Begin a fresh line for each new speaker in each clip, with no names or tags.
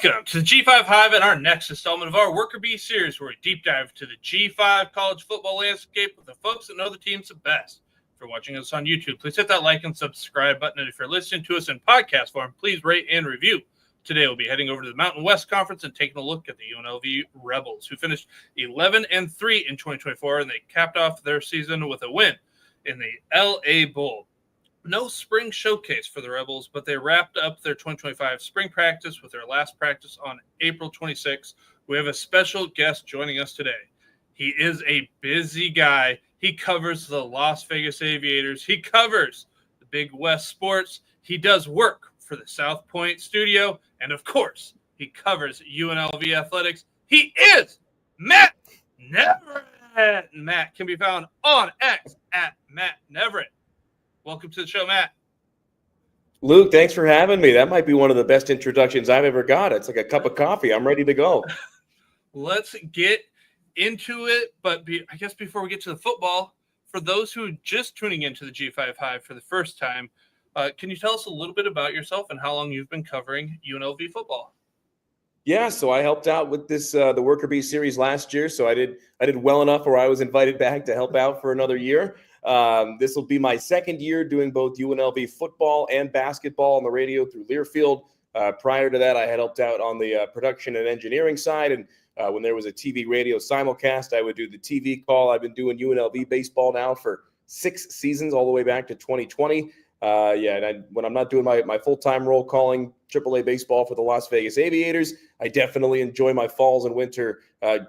Welcome to the G5 Hive and our next installment of our Worker Bee series, where we deep dive to the G5 college football landscape with the folks that know the teams the best. If you're watching us on YouTube, please hit that like and subscribe button. And if you're listening to us in podcast form, please rate and review. Today we'll be heading over to the Mountain West Conference and taking a look at the UNLV Rebels, who finished 11-3 in 2024, and they capped off their season with a win in the LA Bowl. No spring showcase for the Rebels, but they wrapped up their 2025 spring practice with their last practice on April 26th. We have a special guest joining us today. He is a busy guy. He covers the Las Vegas Aviators. He covers the Big West sports. He does work for the South Point studio. And, of course, he covers UNLV athletics. He is Matt Neverett. Matt can be found on X at Matt Neverett. Welcome to the show, Matt.
Luke, thanks for having me. That might be one of the best introductions I've ever got. It's like a cup of coffee. I'm ready to go.
Let's get into it. But I guess before we get to the football, for those who are just tuning into the G5 Hive for the first time, can you tell us a little bit about yourself and how long you've been covering UNLV football?
Yeah, so I helped out with this the Worker Bee series last year. So I did well enough where I was invited back to help out for another year. This will be my second year doing both UNLV football and basketball on the radio through Learfield. Prior to that, I had helped out on the production and engineering side. And when there was a TV radio simulcast, I would do the TV call. I've been doing UNLV baseball now for 6 seasons, all the way back to 2020. When I'm not doing my full-time role calling AAA baseball for the Las Vegas Aviators, I definitely enjoy my falls and winter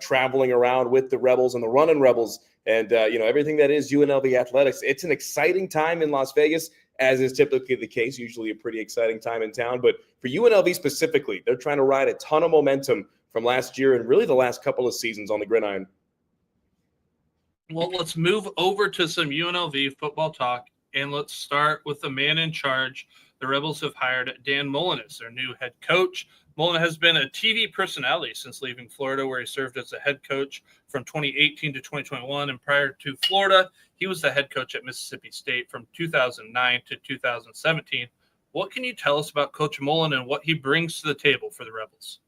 traveling around with the Rebels and the Runnin' Rebels. And, everything that is UNLV athletics. It's an exciting time in Las Vegas, as is typically the case, usually a pretty exciting time in town. But for UNLV specifically, they're trying to ride a ton of momentum from last year and really the last couple of seasons on the gridiron.
Well, let's move over to some UNLV football talk, and let's start with the man in charge. The Rebels have hired Dan Mullen as their new head coach. Mullen has been a TV personality since leaving Florida, where he served as a head coach from 2018 to 2021. And prior to Florida, he was the head coach at Mississippi State from 2009 to 2017. What can you tell us about Coach Mullen and what he brings to the table for the Rebels?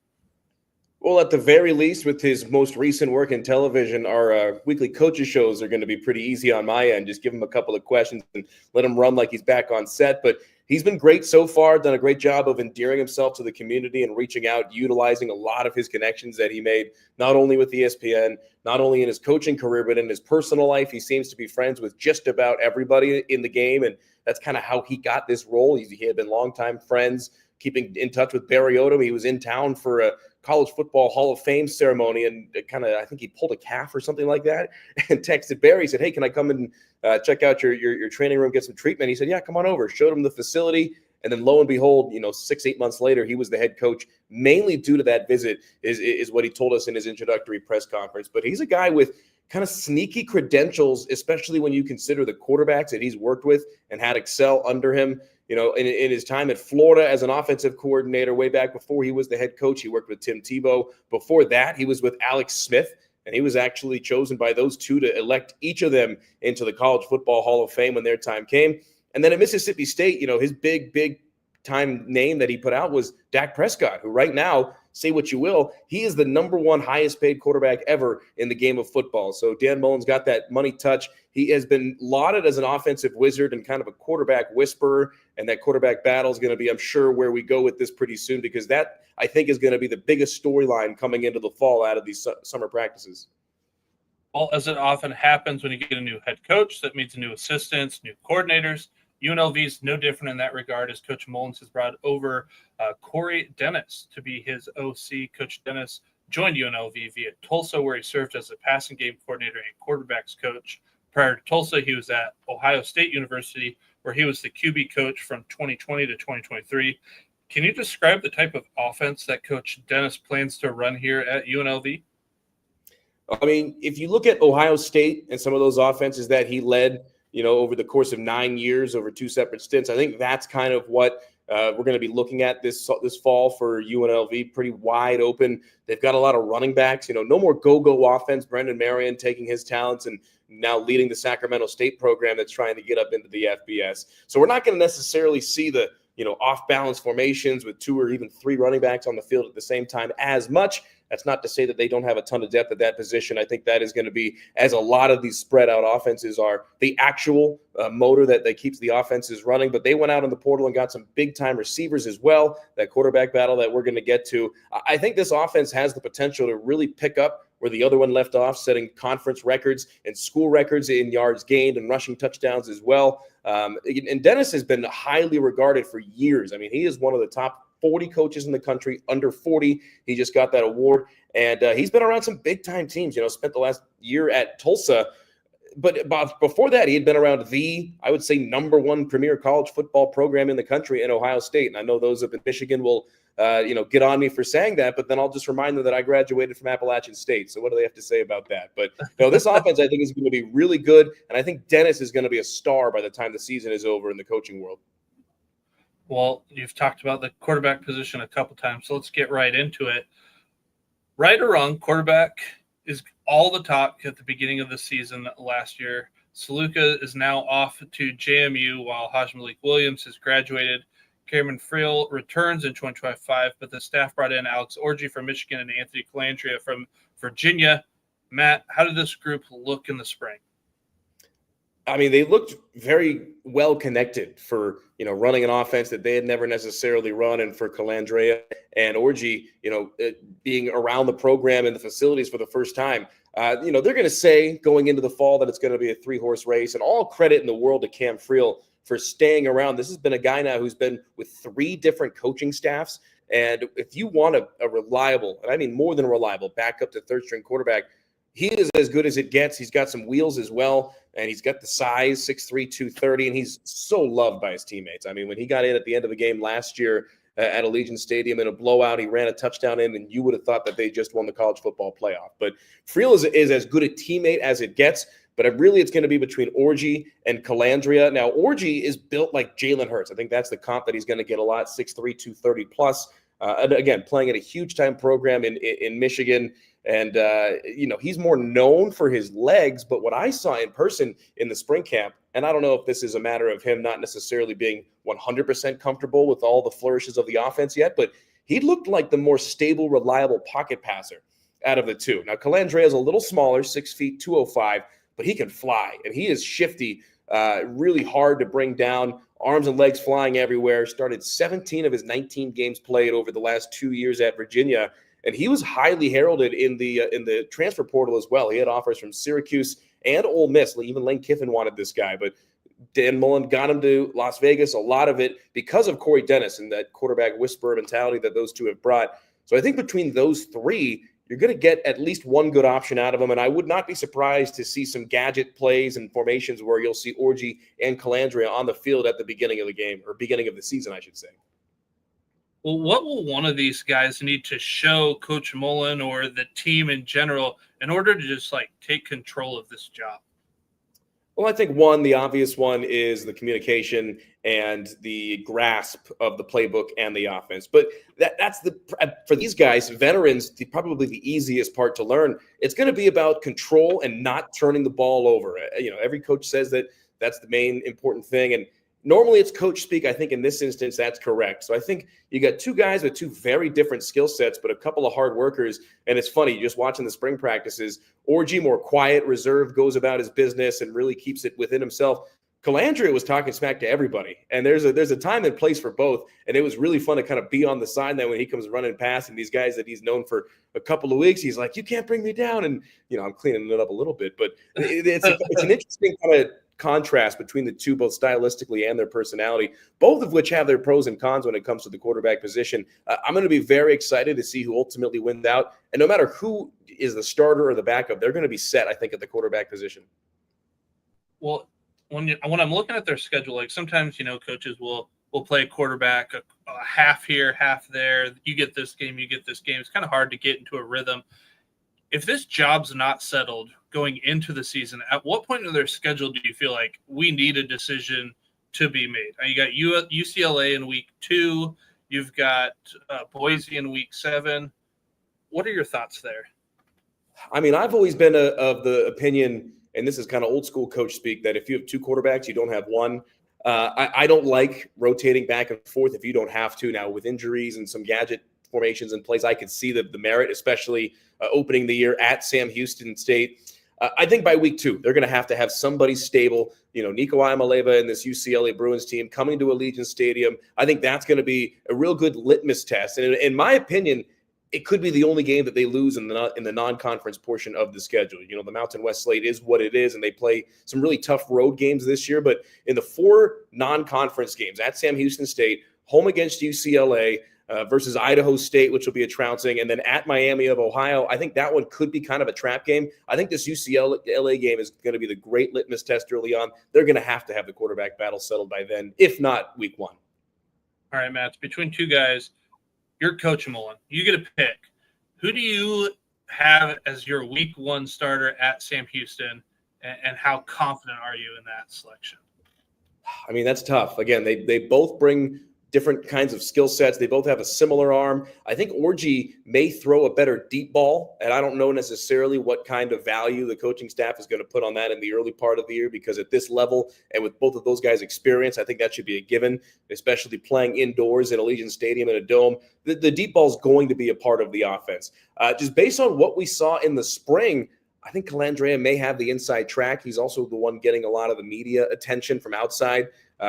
Well, at the very least, with his most recent work in television, our weekly coaches shows are going to be pretty easy on my end. Just give him a couple of questions and let him run like he's back on set. But he's been great so far, done a great job of endearing himself to the community and reaching out, utilizing a lot of his connections that he made, not only with ESPN, not only in his coaching career, but in his personal life. He seems to be friends with just about everybody in the game, and that's kind of how he got this role. He had been longtime friends, keeping in touch with Barry Odom. He was in town for a College Football Hall of Fame ceremony, and I think he pulled a calf or something like that, and texted Barry, said, "Hey, can I come and check out your training room, get some treatment?" He said, "Yeah, come on over." Showed him the facility, and then lo and behold, 6-8 months later, he was the head coach, mainly due to that visit, is what he told us in his introductory press conference. But he's a guy with kind of sneaky credentials, especially when you consider the quarterbacks that he's worked with and had excel under him. In his time at Florida as an offensive coordinator, way back before he was the head coach, he worked with Tim Tebow. Before that, he was with Alex Smith, and he was actually chosen by those two to elect each of them into the College Football Hall of Fame when their time came. And then at Mississippi State, his big time name that he put out was Dak Prescott, who right now, say what you will, he is the number one highest paid quarterback ever in the game of football. So Dan Mullen's got that money touch. He has been lauded as an offensive wizard and kind of a quarterback whisperer, and that quarterback battle is going to be, I'm sure, where we go with this pretty soon, because that, I think, is going to be the biggest storyline coming into the fall out of these summer practices.
Well, as it often happens when you get a new head coach, that means new assistants, new coordinators. UNLV is no different in that regard, as Coach Mullins has brought over Corey Dennis to be his OC. Coach Dennis joined UNLV via Tulsa, where he served as a passing game coordinator and quarterbacks coach. Prior to Tulsa, he was at Ohio State University, where he was the QB coach from 2020 to 2023. Can you describe the type of offense that Coach Dennis plans to run here at UNLV?
I mean, if you look at Ohio State and some of those offenses that he led, over the course of 9 years, over 2 separate stints, I think that's kind of what we're going to be looking at this fall for UNLV. Pretty wide open. They've got a lot of running backs. No more go-go offense. Brendan Marion taking his talents and now leading the Sacramento State program that's trying to get up into the FBS. So we're not going to necessarily see the off balance formations with 2 or even 3 running backs on the field at the same time as much. That's not to say that they don't have a ton of depth at that position. I think that is going to be, as a lot of these spread out offenses are, the actual motor that keeps the offenses running. But they went out in the portal and got some big time receivers as well. That quarterback battle that we're going to get to. I think this offense has the potential to really pick up where the other one left off, setting conference records and school records in yards gained and rushing touchdowns as well. And Dennis has been highly regarded for years. I mean, he is one of the top 40 coaches in the country, under 40. He just got that award. And he's been around some big-time teams, spent the last year at Tulsa. But before that, he had been around I would say, #1 premier college football program in the country in Ohio State. And I know those up in Michigan will, get on me for saying that, but then I'll just remind them that I graduated from Appalachian State. So what do they have to say about that? But this offense, I think, is going to be really good. And I think Dennis is going to be a star by the time the season is over in the coaching world.
Well, you've talked about the quarterback position a couple times, so let's get right into it. Right or wrong, quarterback is all the talk at the beginning of the season last year. Saluka is now off to JMU while Haj Malik Williams has graduated. Cameron Friel returns in 2025, but the staff brought in Alex Orji from Michigan and Anthony Calandria from Virginia. Matt, how did this group look in the spring?
I mean, they looked very well connected for, running an offense that they had never necessarily run, and for Calandria and Orji, being around the program and the facilities for the first time. They're going to say going into the fall that it's going to be a 3-horse race, and all credit in the world to Cam Friel for staying around. This has been a guy now who's been with 3 different coaching staffs. And if you want a reliable, and I mean more than reliable, backup to third-string quarterback, he is as good as it gets. He's got some wheels as well, and he's got the size, 6'3", 230, and he's so loved by his teammates. I mean, when he got in at the end of the game last year at Allegiant Stadium in a blowout, he ran a touchdown in, and you would have thought that they just won the college football playoff. But Friel is as good a teammate as it gets. But really, it's going to be between Orji and Calandria. Now, Orji is built like Jalen Hurts. I think that's the comp that he's going to get a lot, 6'3", 230 plus. And again, playing at a huge-time program in Michigan. And, he's more known for his legs. But what I saw in person in the spring camp, and I don't know if this is a matter of him not necessarily being 100% comfortable with all the flourishes of the offense yet, but he looked like the more stable, reliable pocket passer out of the 2. Now, Calandria is a little smaller, 6 feet, 205, but he can fly, and he is shifty, really hard to bring down, arms and legs flying everywhere. Started 17 of his 19 games played over the last 2 years at Virginia, and he was highly heralded in the transfer portal as well. He had offers from Syracuse and Ole Miss. Even Lane Kiffin wanted this guy, but Dan Mullen got him to Las Vegas, a lot of it because of Corey Dennis and that quarterback whisperer mentality that those 2 have brought. So I think between those 3, you're going to get at least one good option out of them, and I would not be surprised to see some gadget plays and formations where you'll see Orji and Calandria on the field at the beginning of the game, or beginning of the season, I should say.
Well, what will one of these guys need to show Coach Mullen or the team in general in order to just take control of this job?
Well, I think the obvious one is the communication and the grasp of the playbook and the offense. But that's for these guys, veterans, probably the easiest part to learn. It's going to be about control and not turning the ball over. Every coach says that that's the main important thing. And normally it's coach speak. I think in this instance, that's correct. So I think you got 2 guys with 2 very different skill sets, but a couple of hard workers. And it's funny, just watching the spring practices, Orji more quiet, reserved, goes about his business and really keeps it within himself. Calandria was talking smack to everybody. And there's a time and place for both. And it was really fun to kind of be on the sideline when he comes running past, and these guys that he's known for a couple of weeks, he's like, "You can't bring me down." And, I'm cleaning it up a little bit, but it's an interesting kind of contrast between the 2, both stylistically and their personality, both of which have their pros and cons when it comes to the quarterback position. I'm going to be very excited to see who ultimately wins out. And no matter who is the starter or the backup, they're going to be set, I think, at the quarterback position.
Well, when I'm looking at their schedule, sometimes, coaches will play a quarterback a half here, half there. You get this game, you get this game. It's kind of hard to get into a rhythm. If this job's not settled going into the season, at what point in their schedule do you feel like we need a decision to be made? You got UCLA in week 2. You've got Boise in week 7. What are your thoughts there?
I mean, I've always been of the opinion, and this is kind of old school coach speak, that if you have 2 quarterbacks, you don't have one. I don't like rotating back and forth if you don't have to. Now, with injuries and some gadget formations in place, I could see the merit, especially opening the year at Sam Houston State. I think by week 2, they're going to have somebody stable. Nico Iamaleava and this UCLA Bruins team coming to Allegiant Stadium. I think that's going to be a real good litmus test. And in my opinion, it could be the only game that they lose in the non-conference portion of the schedule. The Mountain West slate is what it is, and they play some really tough road games this year. But in the 4 non-conference games at Sam Houston State, home against UCLA, versus Idaho State, which will be a trouncing, and then at Miami of Ohio, I think that one could be kind of a trap game. I think this UCLA game is going to be the great litmus test early on. They're going to have the quarterback battle settled by then, if not week 1.
All right, Matt, between two guys, you're coaching Mullen. You get a pick. Who do you have as your week 1 starter at Sam Houston, and how confident are you in that selection?
I mean, that's tough. Again, they both bring different kinds of skill sets. They both have a similar arm. I think Orji may throw a better deep ball, and I don't know necessarily what kind of value the coaching staff is going to put on that in the early part of the year, because at this level and with both of those guys' experience, I think that should be a given, especially playing indoors in Allegiant Stadium in a dome. The deep ball is going to be a part of the offense. Just based on what we saw in the spring, I think Calandrea may have the inside track. He's also the one getting a lot of the media attention from outside.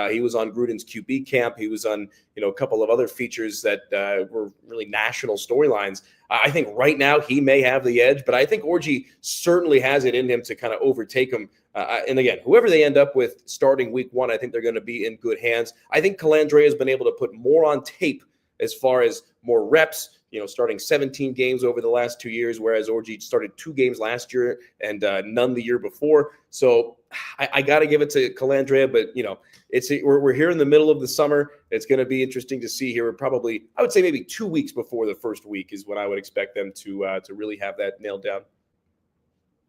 He was on Gruden's QB camp. He was on, a couple of other features that were really national storylines. I think right now he may have the edge, but I think Orji certainly has it in him to kind of overtake him. And again, whoever they end up with starting week 1, I think they're going to be in good hands. I think Calandrea has been able to put more on tape as far as more reps, starting 17 games over the last 2 years, whereas Orji started 2 games last year and none the year before. So I got to give it to Calandrea, but we're here in the middle of the summer. It's going to be interesting to see here. We're probably, I would say maybe 2 weeks before the first week is when I would expect them to really have that nailed down.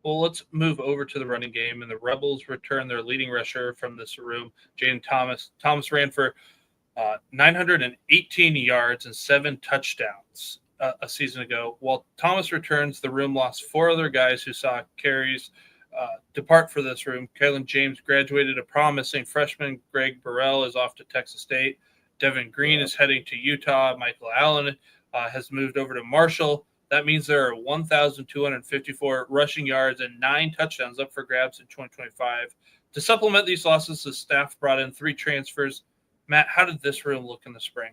Well, let's move over to the running game, and the Rebels return their leading rusher from this room, Jaden Thomas. Thomas ran for 918 yards and 7 touchdowns a season ago. While Thomas returns, the room lost 4 other guys who saw carries depart for this room. Kalen James graduated. A promising freshman, Greg Burrell, is off to Texas State. Devin Green is heading to Utah. Michael Allen has moved over to Marshall. That means there are 1,254 rushing yards and 9 touchdowns up for grabs in 2025. To supplement these losses, the staff brought in 3 transfers. Matt, how did this room look in the spring?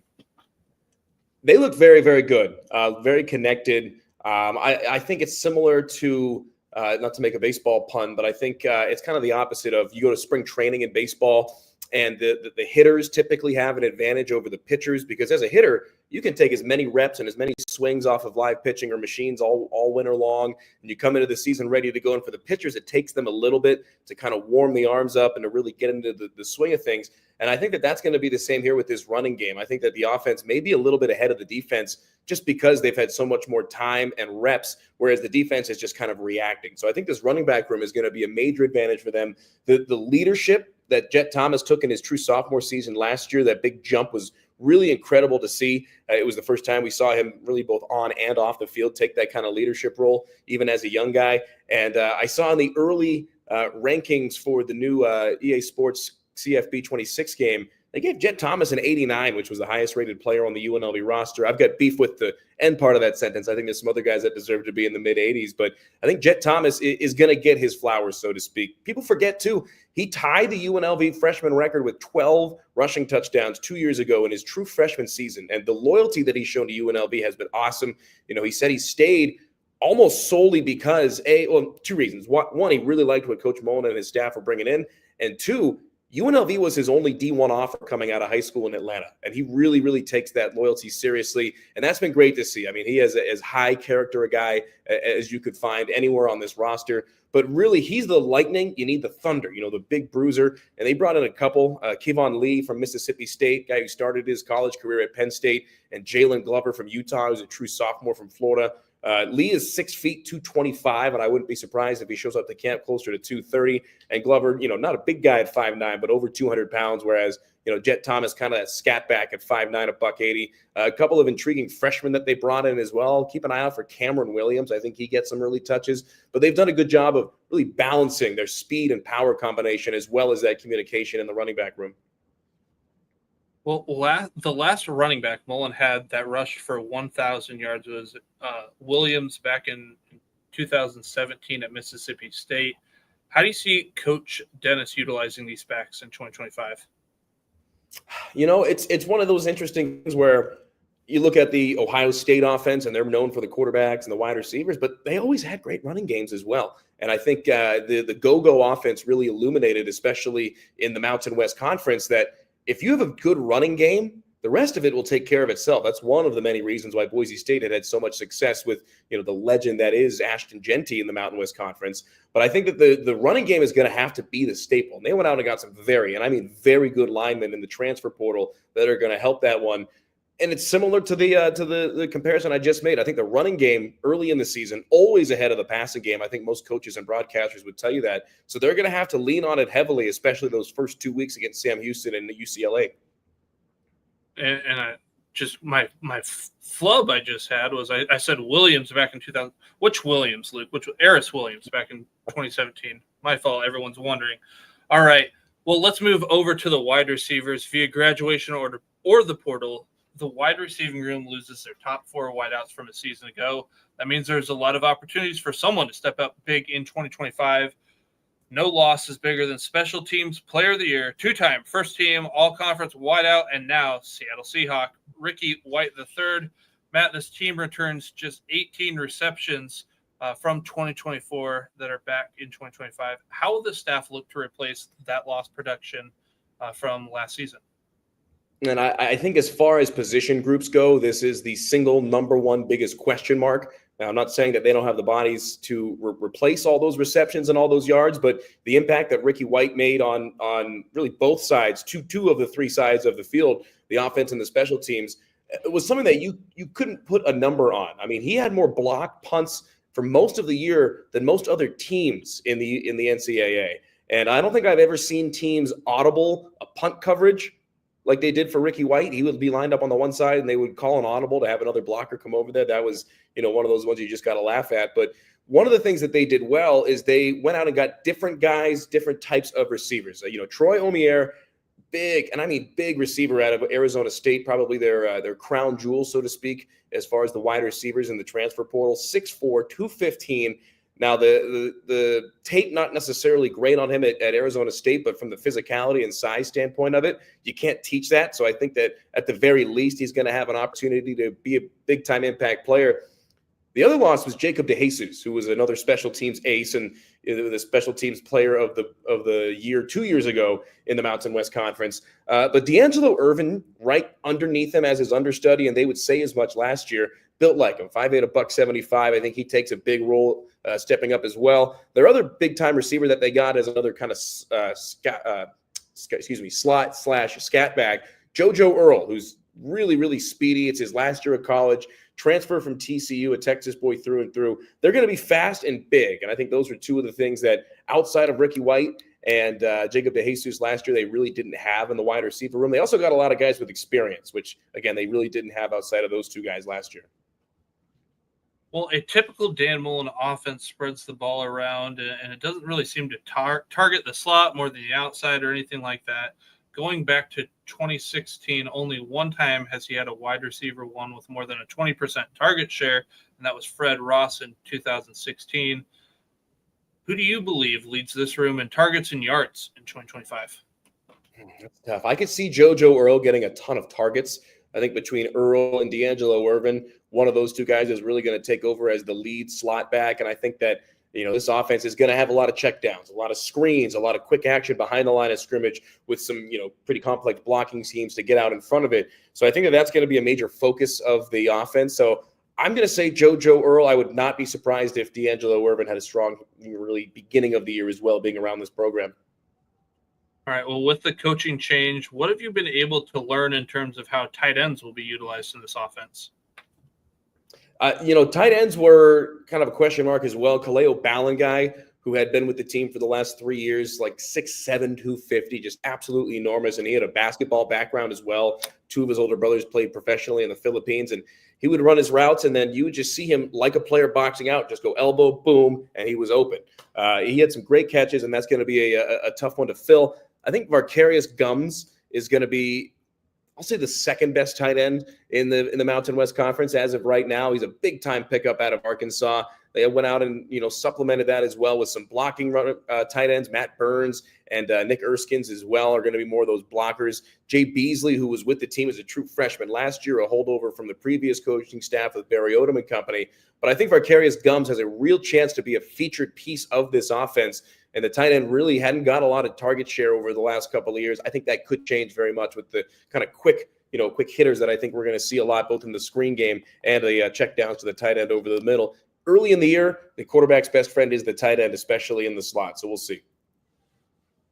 They look very, very good, very connected. I think it's similar to, not to make a baseball pun, but I think it's kind of the opposite of you go to spring training in baseball, and the hitters typically have an advantage over the pitchers, because as a hitter, you can take as many reps and as many swings off of live pitching or machines all winter long, and you come into the season ready to go. And for the pitchers, it takes them a little bit to kind of warm the arms up and to really get into the swing of things. And I think that that's going to be the same here with this running game. I think that the offense may be a little bit ahead of the defense just because they've had so much more time and reps, whereas the defense is just kind of reacting. So I think this running back room is going to be a major advantage for them. The leadership that Jet Thomas took in his true sophomore season last year, that big jump, was really incredible to see. It was the first time we saw him really both on and off the field take that kind of leadership role, even as a young guy. And I saw in the early rankings for the new EA Sports CFB 26 game, they gave Jet Thomas an 89, which was the highest rated player on the UNLV roster. I've got beef with the end part of that sentence. I think there's some other guys that deserve to be in the mid 80s, but I think Jet Thomas is going to get his flowers, so to speak. People forget too, he tied the UNLV freshman record with 12 rushing touchdowns 2 years ago in his true freshman season. And the loyalty that he's shown to UNLV has been awesome. He said he stayed almost solely because, 2 reasons. One, he really liked what Coach Mullen and his staff were bringing in. And 2, UNLV was his only D1 offer coming out of high school in Atlanta, and he really, really takes that loyalty seriously, and that's been great to see. I mean, he is as high character a guy as you could find anywhere on this roster, but really, he's the lightning. You need the thunder, the big bruiser, and they brought in a couple, Kevon Lee from Mississippi State, guy who started his college career at Penn State, and Jalen Glover from Utah, who's a true sophomore from Florida. Lee is 6 feet, 225, and I wouldn't be surprised if he shows up to camp closer to 230. And Glover, not a big guy at 5'9", but over 200 pounds, whereas, Jet Thomas kind of that scat back at 5'9", $180. A couple of intriguing freshmen that they brought in as well. Keep an eye out for Cameron Williams. I think he gets some early touches, but they've done a good job of really balancing their speed and power combination as well as that communication in the running back room.
Well, the last running back Mullen had that rushed for 1,000 yards was Williams back in 2017 at Mississippi State. How do you see Coach Dennis utilizing these backs in 2025?
It's one of those interesting things where you look at the Ohio State offense, and they're known for the quarterbacks and the wide receivers, but they always had great running games as well. And I think the go-go offense really illuminated, especially in the Mountain West Conference, that if you have a good running game, the rest of it will take care of itself. That's one of the many reasons why Boise State had so much success with the legend that is Ashton Genty in the Mountain West Conference. But I think that the running game is going to have to be the staple. And they went out and got some very good linemen in the transfer portal that are going to help that one. And it's similar to the comparison I just made. I think the running game early in the season, always ahead of the passing game. I think most coaches and broadcasters would tell you that. So they're going to have to lean on it heavily, especially those first 2 weeks against Sam Houston and the UCLA.
And I just my flub I just had was I said Williams back in 2000. Which Williams, Luke? Which Eris Williams back in 2017? My fault. Everyone's wondering. All right. Well, let's move over to the wide receivers via graduation order or the portal. The wide receiving room loses their top 4 wideouts from a season ago. That means there's a lot of opportunities for someone to step up big in 2025. No loss is bigger than special teams player of the year, 2-time first team, all conference wideout, and now Seattle Seahawk, Ricky White III. Matt, this team returns just 18 receptions from 2024 that are back in 2025. How will the staff look to replace that lost production from last season?
And I think as far as position groups go, this is the single number one biggest question mark. Now, I'm not saying that they don't have the bodies to replace all those receptions and all those yards, but the impact that Ricky White made on really both sides, two of the 3 sides of the field, the offense and the special teams, it was something that you couldn't put a number on. I mean, he had more blocked punts for most of the year than most other teams in the NCAA. And I don't think I've ever seen teams audible a punt coverage like they did for Ricky White. He would be lined up on the one side and they would call an audible to have another blocker come over there. That was, one of those ones you just got to laugh at. But one of the things that they did well is they went out and got different guys, different types of receivers. Troy Omier, big, and I mean big receiver out of Arizona State, probably their crown jewel, so to speak, as far as the wide receivers in the transfer portal, 6'4", 215. Now, the tape not necessarily great on him at Arizona State, but from the physicality and size standpoint of it, you can't teach that. So I think that at the very least, he's going to have an opportunity to be a big-time impact player. The other loss was Jacob DeJesus, who was another special teams ace and the special teams player of the year 2 years ago in the Mountain West Conference. But D'Angelo Irvin, right underneath him as his understudy, and they would say as much last year, built like him, 5'8", $175. I think he takes a big role stepping up as well. Their other big-time receiver that they got is another kind of slot/scat back, JoJo Earl, who's really, really speedy. It's his last year of college. Transfer from TCU, a Texas boy through and through. They're going to be fast and big, and I think those are 2 of the things that outside of Ricky White and Jacob DeJesus last year they really didn't have in the wide receiver room. They also got a lot of guys with experience, which, again, they really didn't have outside of those 2 guys last year.
Well, a typical Dan Mullen offense spreads the ball around, and it doesn't really seem to target the slot more than the outside or anything like that. Going back to 2016, only one time has he had a wide receiver one with more than a 20% target share, and that was Fred Ross in 2016. Who do you believe leads this room in targets and yards in 2025?
That's tough. I could see JoJo Earl getting a ton of targets. I think between Earl and D'Angelo Irvin, one of those 2 guys is really going to take over as the lead slot back. And I think that, this offense is going to have a lot of checkdowns, a lot of screens, a lot of quick action behind the line of scrimmage with some, pretty complex blocking schemes to get out in front of it. So I think that that's going to be a major focus of the offense. So I'm going to say JoJo Earl. I would not be surprised if D'Angelo Irvin had a strong, really beginning of the year as well, being around this program.
All right. Well, with the coaching change, what have you been able to learn in terms of how tight ends will be utilized in this offense?
Tight ends were kind of a question mark as well. Kaleo Ballanguy, who had been with the team for the last 3 years, like 6'7", 250, just absolutely enormous. And he had a basketball background as well. 2 of his older brothers played professionally in the Philippines. And he would run his routes, and then you would just see him like a player boxing out, just go elbow, boom, and he was open. He had some great catches, and that's going to be a tough one to fill. I think Var'Keyes Gums is going to be I'll say the second best tight end in the Mountain West Conference as of right now. He's a big time pickup out of Arkansas. They went out and supplemented that as well with some blocking tight ends. Matt Burns and Nick Erskines as well are going to be more of those blockers. Jay Beasley, who was with the team as a true freshman last year, a holdover from the previous coaching staff with Barry Odom and company. But I think Var'Keyes Gums has a real chance to be a featured piece of this offense. And the tight end really hadn't got a lot of target share over the last couple of years. I think that could change very much with the kind of quick hitters that I think we're going to see a lot, both in the screen game and the check downs to the tight end over the middle. Early in the year, the quarterback's best friend is the tight end, especially in the slot. So we'll see.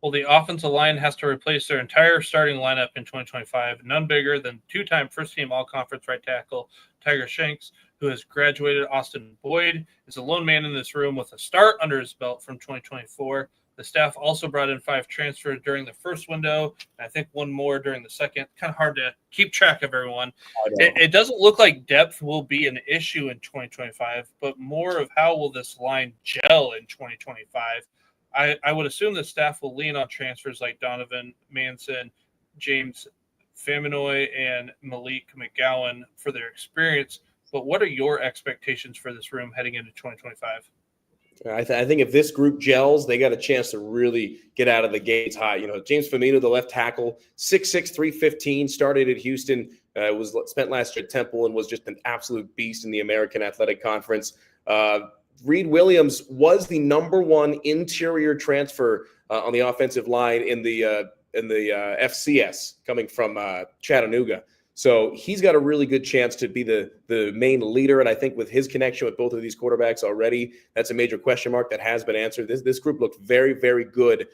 Well, the offensive line has to replace their entire starting lineup in 2025. None bigger than two-time first-team all-conference right tackle Tiger Shanks, who has graduated. Austin Boyd is a lone man in this room with a start under his belt from 2024. The staff also brought in 5 transfers during the first window, and I think one more during the second. Kind of hard to keep track of everyone. It doesn't look like depth will be an issue in 2025, but more of how will this line gel in 2025. I would assume the staff will lean on transfers like Donovan Manson, James Faminoy, and Malik McGowan for their experience. But what are your expectations for this room heading into 2025?
I think if this group gels, they got a chance to really get out of the gates hot. James Famino, the left tackle, 6'6", 315, started at Houston, was spent last year at Temple, and was just an absolute beast in the American Athletic Conference. Reed Williams was the number 1 interior transfer on the offensive line in the FCS, coming from Chattanooga. So he's got a really good chance to be the main leader. And I think with his connection with both of these quarterbacks already, that's a major question mark that has been answered. This group looked very, very good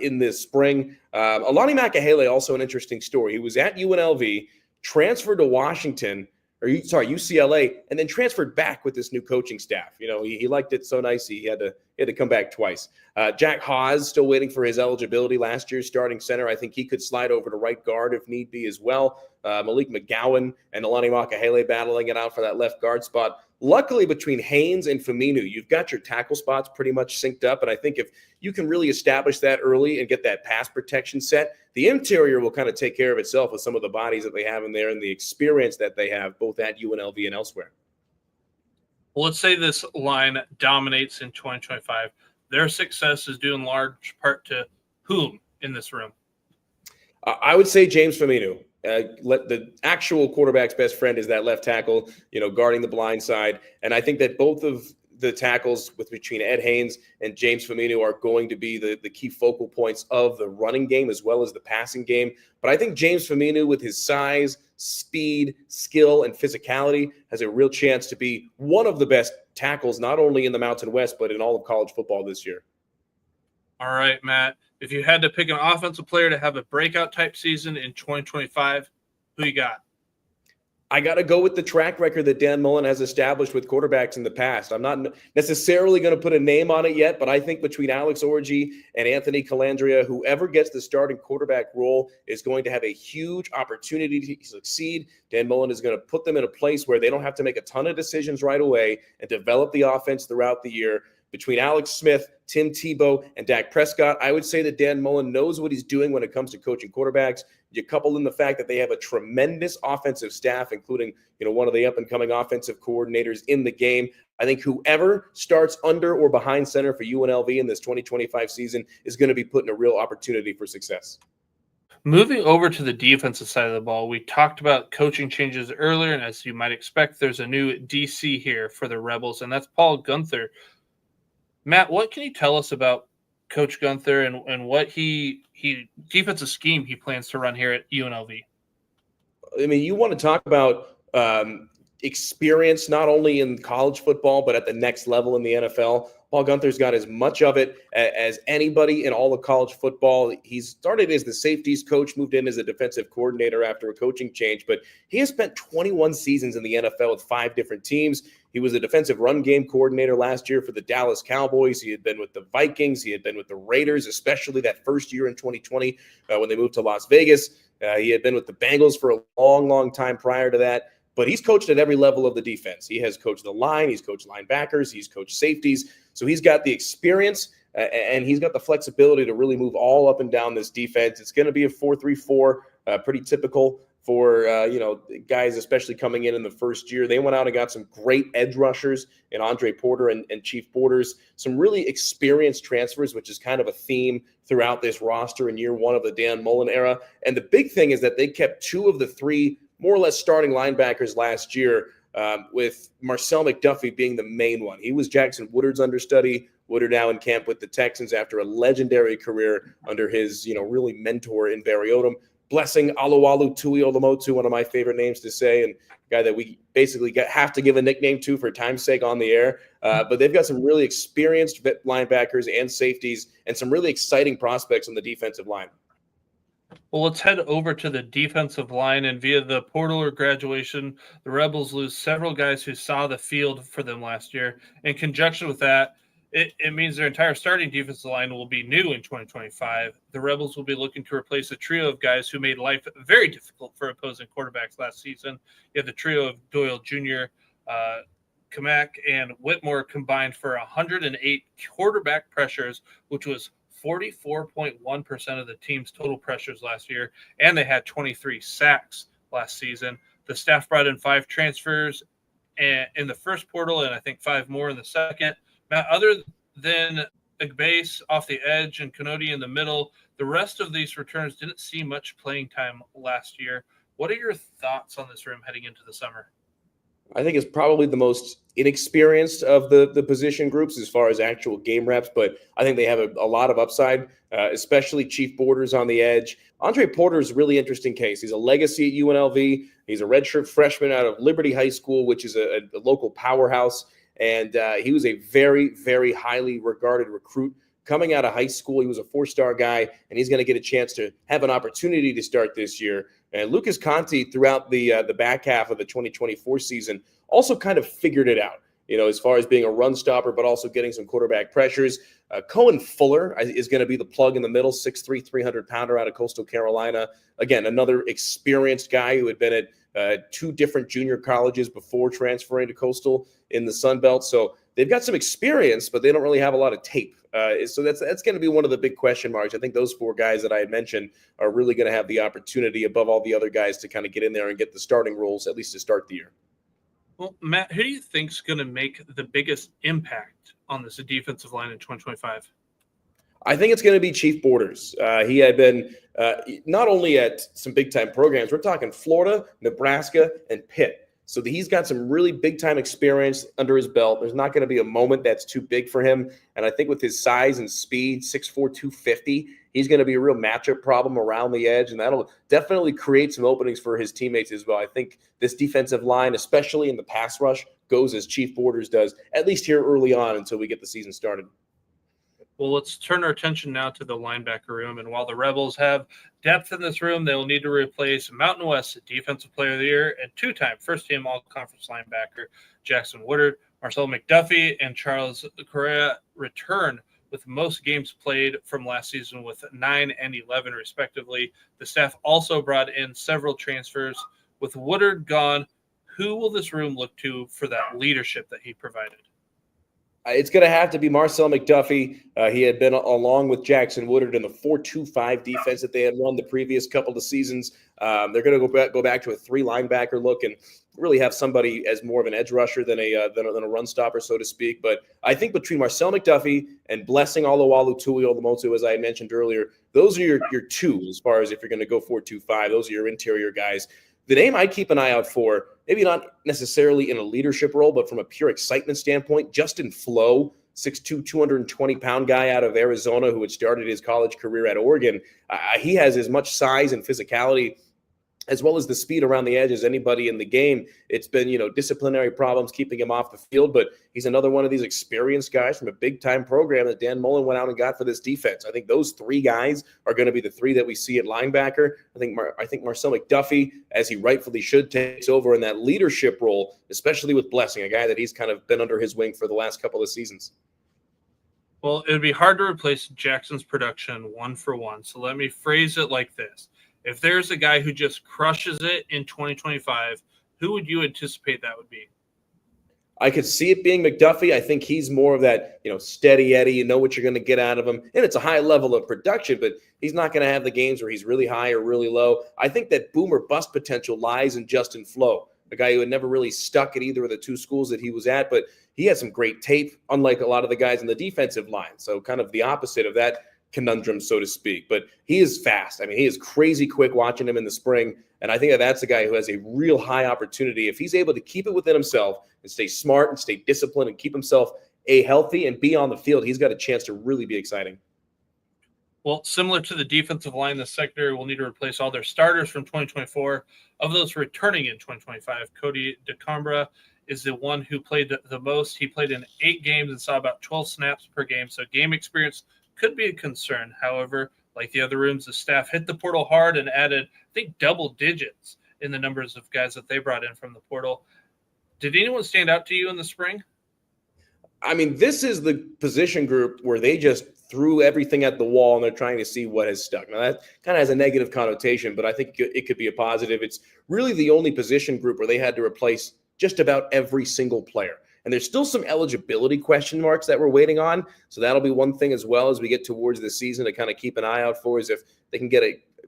in this spring. Alani Makahele, also an interesting story. He was at UNLV, transferred to UCLA, and then transferred back with this new coaching staff. He liked it so nice he had to come back twice. Jack Haas still waiting for his eligibility. Last year's starting center, I think he could slide over to right guard if need be as well. Malik McGowan and Alani Makahele battling it out for that left guard spot. Luckily, between Haynes and Faminu, you've got your tackle spots pretty much synced up. And I think if you can really establish that early and get that pass protection set, the interior will kind of take care of itself with some of the bodies that they have in there and the experience that they have both at UNLV and elsewhere.
Well, let's say this line dominates in 2025. Their success is due in large part to whom in this room?
I would say James Faminu. The actual quarterback's best friend is that left tackle, guarding the blind side. And I think that both of the tackles between Ed Haynes and James Faminu are going to be the key focal points of the running game as well as the passing game. But I think James Faminu, with his size, speed, skill, and physicality, has a real chance to be one of the best tackles, not only in the Mountain West, but in all of college football this year. All
right, Matt. If you had to pick an offensive player to have a breakout type season in 2025, who you got?
I got to go with the track record that Dan Mullen has established with quarterbacks in the past. I'm not necessarily going to put a name on it yet, but I think between Alex Orji and Anthony Calandria, whoever gets the starting quarterback role is going to have a huge opportunity to succeed. Dan Mullen is going to put them in a place where they don't have to make a ton of decisions right away and develop the offense throughout the year. Between Alex Smith, Tim Tebow, and Dak Prescott, I would say that Dan Mullen knows what he's doing when it comes to coaching quarterbacks. You couple in the fact that they have a tremendous offensive staff, including one of the up-and-coming offensive coordinators in the game. I think whoever starts under or behind center for UNLV in this 2025 season is going to be put in a real opportunity for success.
Moving over to the defensive side of the ball, we talked about coaching changes earlier, and as you might expect, there's a new DC here for the Rebels, and that's Paul Guenther. Matt, what can you tell us about Coach Guenther and what he defensive scheme he plans to run here at UNLV?
I mean, you want to talk about experience not only in college football but at the next level in the NFL. Paul Guenther's got as much of it as anybody in all of college football. He started as the safeties coach, moved in as a defensive coordinator after a coaching change, but he has spent 21 seasons in the NFL with 5 different teams. He was a defensive run game coordinator last year for the Dallas Cowboys. He had been with the Vikings. He had been with the Raiders, especially that first year in 2020 when they moved to Las Vegas. He had been with the Bengals for a long, long time prior to that. But he's coached at every level of the defense. He has coached the line. He's coached linebackers. He's coached safeties. So he's got the experience and he's got the flexibility to really move all up and down this defense. It's going to be a 4-3-4, pretty typical for guys, especially coming in the first year. They went out and got some great edge rushers in Andre Porter and Chief Borders, some really experienced transfers, which is kind of a theme throughout this roster in year one of the Dan Mullen era. And the big thing is that they kept two of the three more or less starting linebackers last year, with Marcel McDuffie being the main one. He was Jackson Woodard's understudy. Woodard now in camp with the Texans after a legendary career under his, really mentor in Barry Odom. Blessing Alualu Tuiolomotu, one of my favorite names to say, and a guy that we basically have to give a nickname to for time's sake on the air. But they've got some really experienced linebackers and safeties and some really exciting prospects on the defensive line.
Well, let's head over to the defensive line, and via the portal or graduation, the Rebels lose several guys who saw the field for them last year. In conjunction with that, it means their entire starting defensive line will be new in 2025. The Rebels will be looking to replace a trio of guys who made life very difficult for opposing quarterbacks last season. You have the trio of Doyle Jr., Kamak, and Whitmore combined for 108 quarterback pressures, which was 44.1% of the team's total pressures last year, and they had 23 sacks last season. The staff brought in 5 transfers in the first portal, and I think 5 more in the second. Matt, other than Igbase off the edge and Konoti in the middle, the rest of these returns didn't see much playing time last year. What are your thoughts on this room heading into the summer?
I think it's probably the most inexperienced of the position groups as far as actual game reps, but I think they have a lot of upside, especially Chief Borders on the edge. Andre Porter is a really interesting case. He's a legacy at UNLV. He's a redshirt freshman out of Liberty High School, which is a local powerhouse. And he was a very, very highly regarded recruit coming out of high school. He was a 4-star guy, and he's going to get a chance to have an opportunity to start this year. And Lucas Conte, throughout the back half of the 2024 season, also kind of figured it out, as far as being a run stopper, but also getting some quarterback pressures. Cohen Fuller is going to be the plug in the middle, 6'3", 300-pounder out of Coastal Carolina. Again, another experienced guy who had been at 2 different junior colleges before transferring to Coastal in the Sun Belt. So they've got some experience, but they don't really have a lot of tape. So that's going to be one of the big question marks. I think those 4 guys that I had mentioned are really going to have the opportunity above all the other guys to kind of get in there and get the starting roles, at least to start the year.
Well, Matt, who do you think is going to make the biggest impact on this defensive line in 2025?
I think it's going to be Chief Borders. He had been not only at some big-time programs, we're talking Florida, Nebraska, and Pitt. So he's got some really big-time experience under his belt. There's not going to be a moment that's too big for him. And I think with his size and speed, 6'4", 250, he's going to be a real matchup problem around the edge, and that'll definitely create some openings for his teammates as well. I think this defensive line, especially in the pass rush, goes as Chief Borders does, at least here early on until we get the season started.
Well, let's turn our attention now to the linebacker room. And while the Rebels have depth in this room, they will need to replace Mountain West Defensive Player of the Year and 2-time first-team all-conference linebacker Jackson Woodard. Marcel McDuffie and Charles Correa return with most games played from last season with 9 and 11, respectively. The staff also brought in several transfers. With Woodard gone, who will this room look to for that leadership that he provided?
It's going to have to be Marcel McDuffie. He had been along with Jackson Woodard in the 4-2-5 defense that they had run the previous couple of seasons. They're going to go back to a 3-linebacker look and really have somebody as more of an edge rusher than a run stopper, so to speak. But I think between Marcel McDuffie and Blessing Alualu Tuiolomotu, as I mentioned earlier, those are your 2 as far as if you're going to go 4-2-5. Those are your interior guys. The name I keep an eye out for, maybe not necessarily in a leadership role, but from a pure excitement standpoint, Justin Flo, 6'2", 220-pound guy out of Arizona who had started his college career at Oregon. He has as much size and physicality as well as the speed around the edge as anybody in the game. It's been, disciplinary problems keeping him off the field, but he's another one of these experienced guys from a big-time program that Dan Mullen went out and got for this defense. I think those 3 guys are going to be the 3 that we see at linebacker. I think Marcel McDuffie, as he rightfully should, takes over in that leadership role, especially with Blessing, a guy that he's kind of been under his wing for the last couple of seasons.
Well, it would be hard to replace Jackson's production 1-for-1, so let me phrase it like this. If there's a guy who just crushes it in 2025, who would you anticipate that would be?
I could see it being McDuffie. I think he's more of that, steady Eddie. You know what you're going to get out of him. And it's a high level of production, but he's not going to have the games where he's really high or really low. I think that boom or bust potential lies in Justin Flo, a guy who had never really stuck at either of the two schools that he was at, but he had some great tape, unlike a lot of the guys in the defensive line. So kind of the opposite of that conundrum, so to speak. But he is fast. I mean, he is crazy quick watching him in the spring. And I think that's a guy who has a real high opportunity. If he's able to keep it within himself and stay smart and stay disciplined and keep himself healthy and be on the field, he's got a chance to really be exciting.
Well, similar to the defensive line, the secondary will need to replace all their starters from 2024. Of those returning in 2025, Cody DeCambra is the one who played the most. He played in 8 games and saw about 12 snaps per game, so game experience could be a concern. However, like the other rooms, the staff hit the portal hard and added, I think, double digits in the numbers of guys that they brought in from the portal. Did anyone stand out to you in the spring?
I mean, this is the position group where they just threw everything at the wall and they're trying to see what has stuck. Now, that kind of has a negative connotation, but I think it could be a positive. It's really the only position group where they had to replace just about every single player. And there's still some eligibility question marks that we're waiting on. So that'll be one thing as well as we get towards the season to kind of keep an eye out for, is if they can get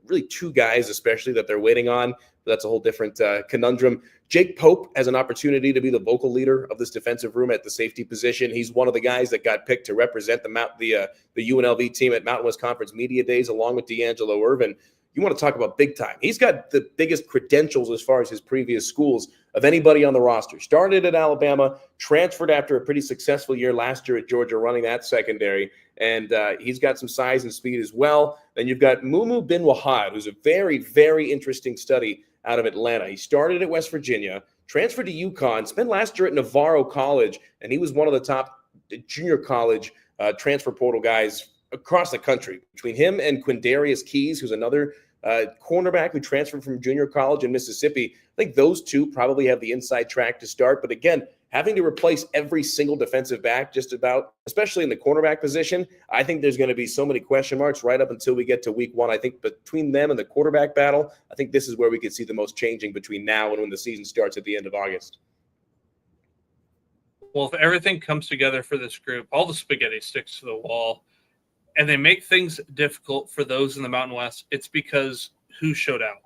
really 2 guys, especially, that they're waiting on. But that's a whole different conundrum. Jake Pope has an opportunity to be the vocal leader of this defensive room at the safety position. He's one of the guys that got picked to represent the UNLV team at Mountain West Conference Media Days, along with D'Angelo Irvin. You want to talk about big time. He's got the biggest credentials as far as his previous schools of anybody on the roster. Started at Alabama, transferred after a pretty successful year last year at Georgia, running that secondary. And he's got some size and speed as well. Then you've got Bin-Wahad, who's a very, very interesting study out of Atlanta. He started at West Virginia, transferred to UConn, spent last year at Navarro College, and he was one of the top junior college transfer portal guys across the country. Between him and Quindarius Keys, who's another cornerback who transferred from junior college in Mississippi, I think those two probably have the inside track to start. But again, having to replace every single defensive back, just about, especially in the cornerback position, I think there's going to be so many question marks right up until we get to week 1. I think between them and the quarterback battle, I think this is where we could see the most changing between now and when the season starts at the end of August.
Well, if everything comes together for this group, all the spaghetti sticks to the wall, and they make things difficult for those in the Mountain West, it's because who showed out?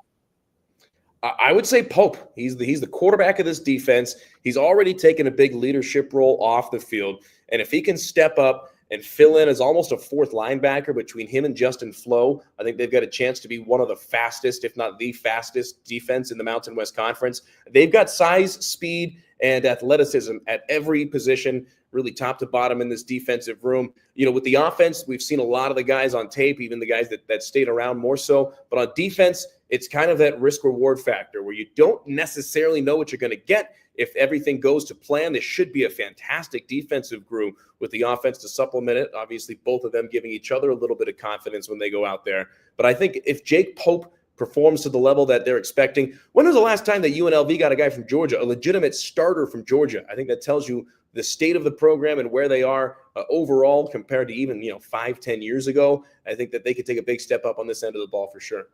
I would say Pope. He's the quarterback of this defense. He's already taken a big leadership role off the field. And if he can step up and fill in as almost a 4th linebacker between him and Justin Flo, I think they've got a chance to be one of the fastest, if not the fastest, defense in the Mountain West Conference. They've got size, speed, and athleticism at every position, really top to bottom in this defensive room. With the offense, we've seen a lot of the guys on tape, even the guys that stayed around more so. But on defense, it's kind of that risk-reward factor where you don't necessarily know what you're going to get. If everything goes to plan, this should be a fantastic defensive group with the offense to supplement it. Obviously, both of them giving each other a little bit of confidence when they go out there. But I think if Jake Pope performs to the level that they're expecting. When was the last time that UNLV got a guy from Georgia, a legitimate starter from Georgia? I think that tells you the state of the program and where they are overall compared to even 5-10 years ago. I think that they could take a big step up on this end of the ball for sure.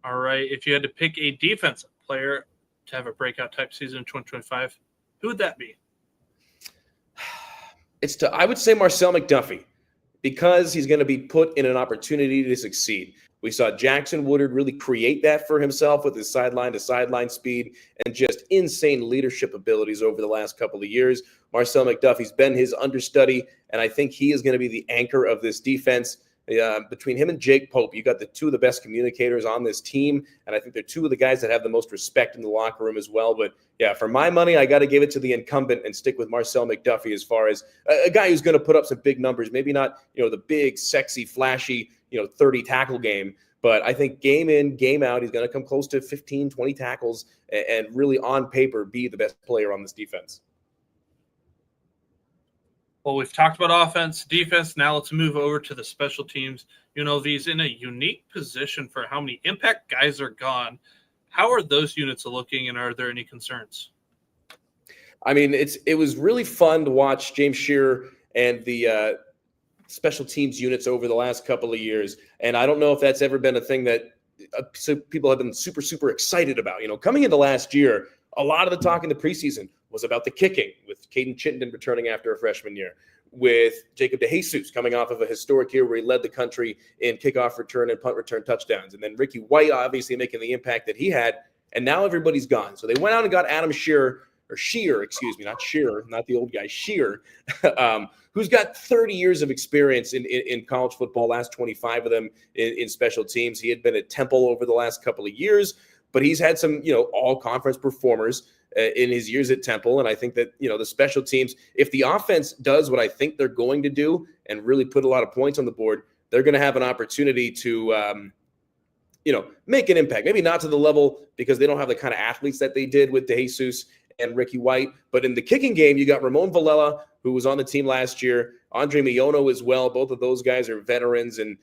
All right, if you had to pick a defensive player to have a breakout type season in 2025, who would that be?
I would say Marcel McDuffie, because he's going to be put in an opportunity to succeed. We saw Jackson Woodard really create that for himself with his sideline-to-sideline speed and just insane leadership abilities over the last couple of years. Marcel McDuffie's been his understudy, and I think he is going to be the anchor of this defense. Between him and Jake Pope, you got the 2 of the best communicators on this team, and I think they're 2 of the guys that have the most respect in the locker room as well. But yeah, for my money, I got to give it to the incumbent and stick with Marcel McDuffie as far as a guy who's going to put up some big numbers. Maybe not, the big, sexy, flashy, 30 tackle game, but I think game in, game out, he's going to come close to 15, 20 tackles and really on paper be the best player on this defense.
Well, we've talked about offense, defense. Now let's move over to the special teams. UNLV's in a unique position for how many impact guys are gone. How are those units looking, and are there any concerns?
I mean, it was really fun to watch James Shearer and the special teams units over the last couple of years. And I don't know if that's ever been a thing that people have been super, super excited about. Coming into last year, A lot of the talk in the preseason was about the kicking, with Caden Chittenden returning after a freshman year, with Jacob DeJesus coming off of a historic year where he led the country in kickoff return and punt return touchdowns, and then Ricky White obviously making the impact that he had, and now everybody's gone. So they went out and got Adam Shearer, not Shearer, not the old guy, Shearer, who's got 30 years of experience in college football, last 25 of them in special teams. He had been at Temple over the last couple of years, but he's had some, all-conference performers in his years at Temple. And I think that, the special teams, if the offense does what I think they're going to do and really put a lot of points on the board, they're going to have an opportunity to, make an impact. Maybe not to the level because they don't have the kind of athletes that they did with DeJesus and Ricky White. But in the kicking game, you got Ramon Vallela, who was on the team last year, Andre Miono as well. Both of those guys are veterans and,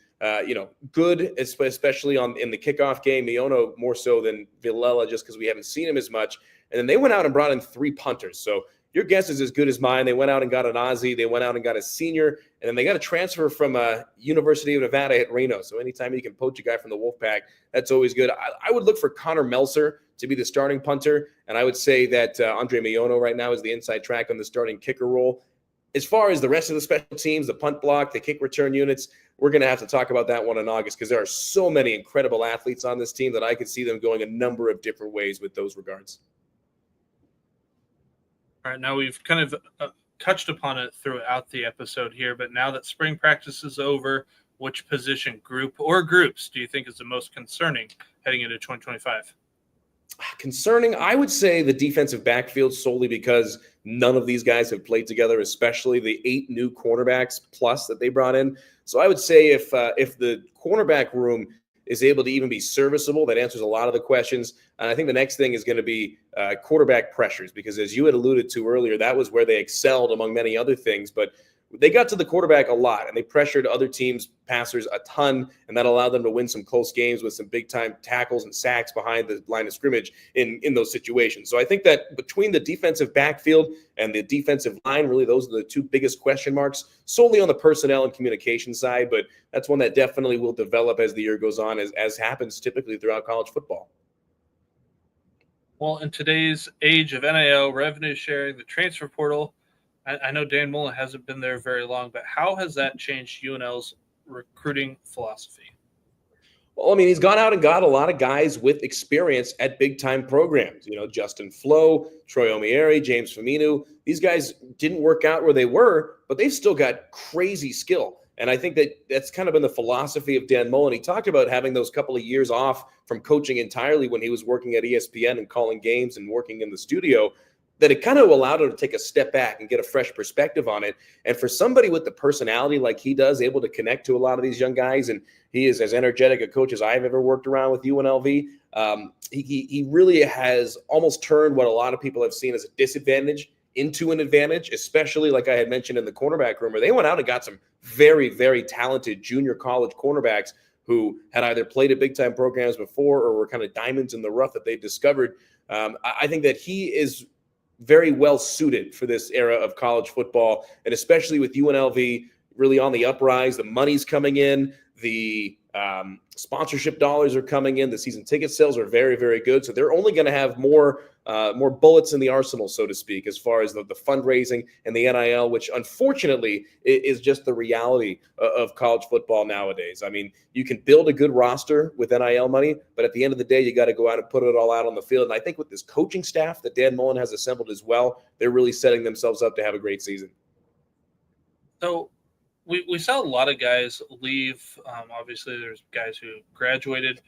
good, especially in the kickoff game. Miono more so than Vallela just because we haven't seen him as much. And then they went out and brought in 3 punters. So your guess is as good as mine. They went out and got an Aussie. They went out and got a senior. And then they got a transfer from University of Nevada at Reno. So anytime you can poach a guy from the Wolfpack, that's always good. I would look for Connor Melser to be the starting punter. And I would say that Andre Miono right now is the inside track on the starting kicker role. As far as the rest of the special teams, the punt block, the kick return units, we're going to have to talk about that one in August because there are so many incredible athletes on this team that I could see them going a number of different ways with those regards.
All right, now we've kind of touched upon it throughout the episode here, but now that spring practice is over, which position group or groups do you think is the most concerning heading into 2025?
Concerning, I would say the defensive backfield solely because none of these guys have played together, especially the 8 new cornerbacks plus that they brought in. So I would say if the cornerback room is able to even be serviceable, that answers a lot of the questions. And I think the next thing is going to be quarterback pressures, because as you had alluded to earlier, that was where they excelled among many other things. But they got to the quarterback a lot, and they pressured other teams' passers a ton, and that allowed them to win some close games with some big-time tackles and sacks behind the line of scrimmage in those situations. So I think that between the defensive backfield and the defensive line, really those are the 2 biggest question marks, solely on the personnel and communication side, but that's one that definitely will develop as the year goes on, as happens typically throughout college football.
Well, in today's age of NIL, revenue sharing, the transfer portal, I know Dan Mullen hasn't been there very long, but how has that changed UNL's recruiting philosophy?
Well, I mean, he's gone out and got a lot of guys with experience at big-time programs. Justin Flo, Troy Omieri, James Faminu. These guys didn't work out where they were, but they've still got crazy skill. And I think that that's kind of been the philosophy of Dan Mullen. He talked about having those couple of years off from coaching entirely when he was working at ESPN and calling games and working in the studio, that it kind of allowed him to take a step back and get a fresh perspective on it. And for somebody with the personality like he does, able to connect to a lot of these young guys, and he is as energetic a coach as I've ever worked around with UNLV, he really has almost turned what a lot of people have seen as a disadvantage into an advantage, especially like I had mentioned in the cornerback room, where they went out and got some very, very talented junior college cornerbacks who had either played at big-time programs before or were kind of diamonds in the rough that they discovered. I think that he is very well suited for this era of college football, and especially with UNLV really on the uprise. The money's coming in, the sponsorship dollars are coming in, the season ticket sales are very, very good. So they're only going to have more bullets in the arsenal, so to speak, as far as the fundraising and the NIL, which unfortunately is just the reality of college football nowadays. I mean, you can build a good roster with NIL money, but at the end of the day, you got to go out and put it all out on the field. And I think with this coaching staff that Dan Mullen has assembled as well, they're really setting themselves up to have a great season.
So we saw a lot of guys leave. Obviously, there's guys who graduated.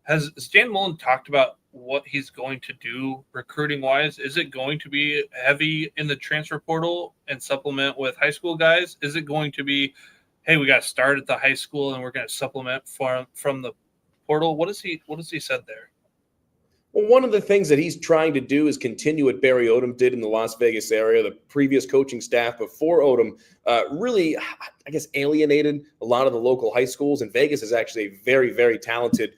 Has Dan Mullen talked about what he's going to do recruiting-wise? Is it going to be heavy in the transfer portal and supplement with high school guys? Is it going to be, hey, we got to start at the high school and we're going to supplement from the portal? What has he said there?
Well, one of the things that he's trying to do is continue what Barry Odom did in the Las Vegas area. The previous coaching staff before Odom really, I guess, alienated a lot of the local high schools. And Vegas is actually a very, very talented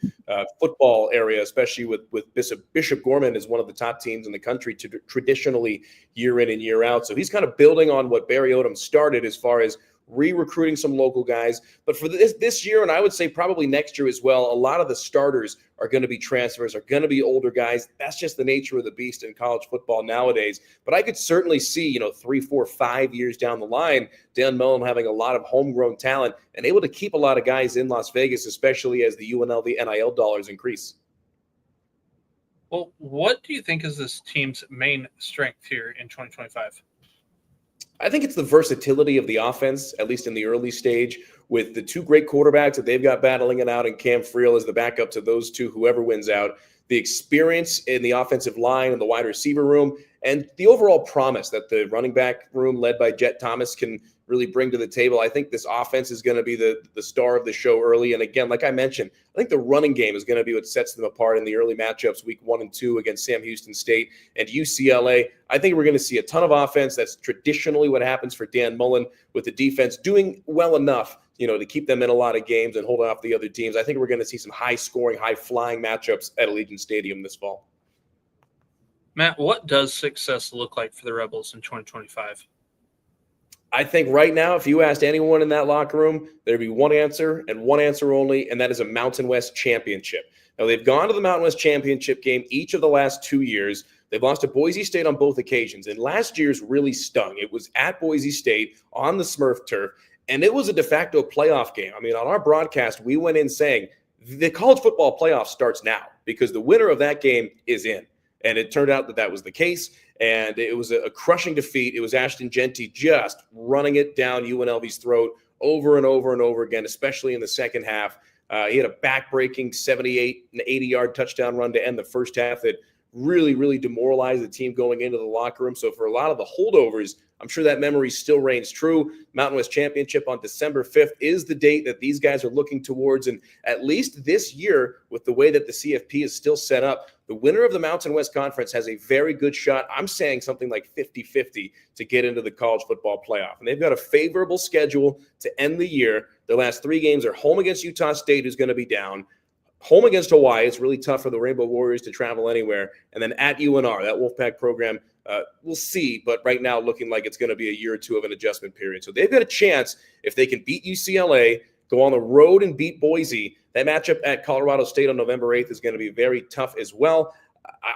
football area, especially with Bishop Gorman is one of the top teams in the country traditionally year in and year out. So he's kind of building on what Barry Odom started as far as re-recruiting some local guys. But for this year, and I would say probably next year as well, a lot of the starters are going to be transfers, are going to be older guys. That's just the nature of the beast in college football nowadays. But I could certainly see, 3, 4, 5 years down the line, Dan Mullen having a lot of homegrown talent and able to keep a lot of guys in Las Vegas, especially as the UNLV NIL dollars increase.
Well, what do you think is this team's main strength here in 2025?
I think it's the versatility of the offense, at least in the early stage, with the two great quarterbacks that they've got battling it out, and Cam Friel as the backup to those two, whoever wins out, the experience in the offensive line and the wide receiver room, and the overall promise that the running back room led by Jet Thomas can really bring to the table. I think this offense is going to be the star of the show early. And again, like I mentioned, I think the running game is going to be what sets them apart in the early matchups, week 1 and 2 against Sam Houston State and UCLA. I think we're going to see a ton of offense. That's traditionally what happens for Dan Mullen, with the defense doing well enough, to keep them in a lot of games and hold off the other teams. I think we're going to see some high-scoring, high-flying matchups at Allegiant Stadium this fall.
Matt, what does success look like for the Rebels in 2025?
I think right now, if you asked anyone in that locker room, there'd be one answer and one answer only, and that is a Mountain West championship. Now, they've gone to the Mountain West championship game each of the last 2 years. They've lost to Boise State on both occasions, and last year's really stung. It was at Boise State on the Smurf turf, and it was a de facto playoff game. I mean, on our broadcast, we went in saying the college football playoff starts now because the winner of that game is in. And it turned out that was the case, and it was a crushing defeat. It was Ashton Genty just running it down UNLV's throat over and over and over again, especially in the second half. He had a back-breaking 78 and 80-yard touchdown run to end the first half that really, really demoralized the team going into the locker room. So for a lot of the holdovers, I'm sure that memory still reigns true. Mountain West Championship on December 5th is the date that these guys are looking towards. And at least this year, with the way that the CFP is still set up, the winner of the Mountain West Conference has a very good shot. I'm saying something like 50-50 to get into the college football playoff. And they've got a favorable schedule to end the year. Their last 3 games are home against Utah State, who's going to be down, home against Hawaii. It's really tough for the Rainbow Warriors to travel anywhere. And then at UNR, that Wolfpack program, we'll see. But right now, looking like it's going to be a year or two of an adjustment period. So they've got a chance, if they can beat UCLA, go on the road and beat Boise. That matchup at Colorado State on November 8th is going to be very tough as well.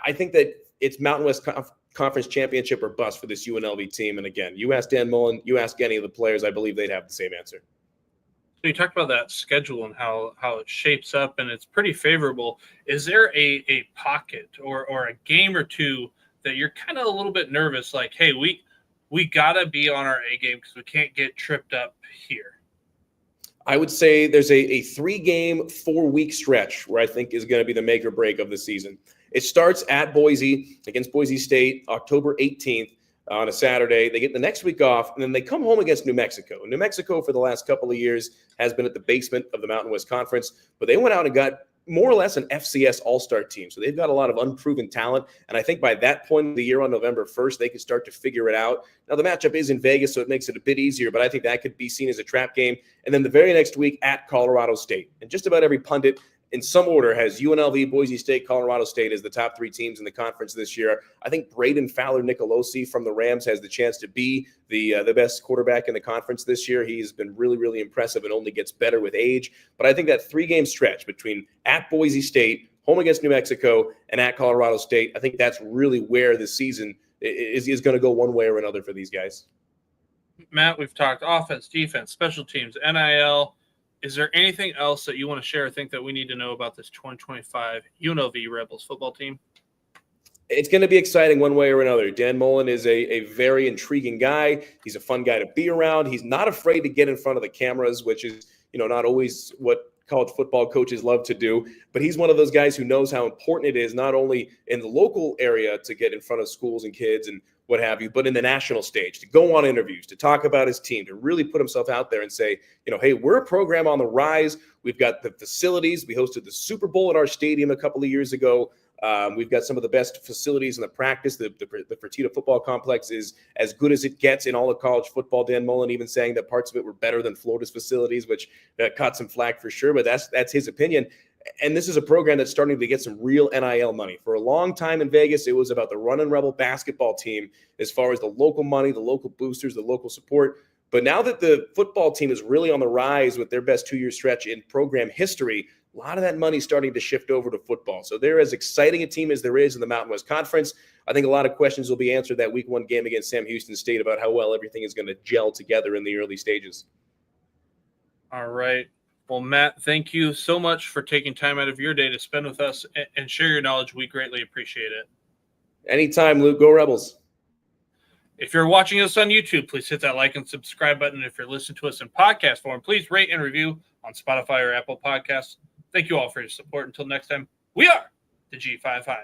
I think that it's Mountain West Conference championship or bust for this UNLV team. And again, you ask Dan Mullen, you ask any of the players, I believe they'd have the same answer.
So you talked about that schedule and how it shapes up, and it's pretty favorable. Is there a pocket or a game or two that you're kind of a little bit nervous, like, hey, we got to be on our A game because we can't get tripped up here?
I would say there's a 3-game, 4-week stretch where I think is going to be the make or break of the season. It starts at Boise against Boise State, October 18th on a Saturday. They get the next week off, and then they come home against New Mexico. New Mexico, for the last couple of years, has been at the basement of the Mountain West Conference, but they went out and got more or less an FCS all-star team. So they've got a lot of unproven talent. And I think by that point of the year on November 1st, they can start to figure it out. Now, the matchup is in Vegas, so it makes it a bit easier, but I think that could be seen as a trap game. And then the very next week at Colorado State. And just about every pundit in some order has UNLV, Boise State, Colorado State as the top 3 teams in the conference this year. I think Braden Fowler-Nicolosi from the Rams has the chance to be the best quarterback in the conference this year. He's been really, really impressive and only gets better with age. But I think that 3-game stretch between at Boise State, home against New Mexico, and at Colorado State, I think that's really where the season is going to go one way or another for these guys.
Matt, we've talked offense, defense, special teams, NIL. Is there anything else that you want to share or think that we need to know about this 2025 UNLV Rebels football team?
It's going to be exciting one way or another. Dan Mullen is a very intriguing guy. He's a fun guy to be around. He's not afraid to get in front of the cameras, which is, not always what college football coaches love to do. But he's one of those guys who knows how important it is, not only in the local area to get in front of schools and kids and what have you, but in the national stage, to go on interviews, to talk about his team, to really put himself out there and say, hey, we're a program on the rise. We've got the facilities. We hosted the Super Bowl at our stadium a couple of years ago. We've got some of the best facilities in the practice. The Fertitta football complex is as good as it gets in all of college football. Dan Mullen even saying that parts of it were better than Florida's facilities, which caught some flack for sure, but that's his opinion. And this is a program that's starting to get some real NIL money. For a long time in Vegas, it was about the Runnin' Rebel basketball team as far as the local money, the local boosters, the local support. But now that the football team is really on the rise with their best 2-year stretch in program history, a lot of that money is starting to shift over to football. So they're as exciting a team as there is in the Mountain West Conference. I think a lot of questions will be answered that week 1 game against Sam Houston State about how well everything is going to gel together in the early stages.
All right. Well, Matt, thank you so much for taking time out of your day to spend with us and share your knowledge. We greatly appreciate it.
Anytime, Luke. Go Rebels.
If you're watching us on YouTube, please hit that like and subscribe button. If you're listening to us in podcast form, please rate and review on Spotify or Apple Podcasts. Thank you all for your support. Until next time, we are the G55.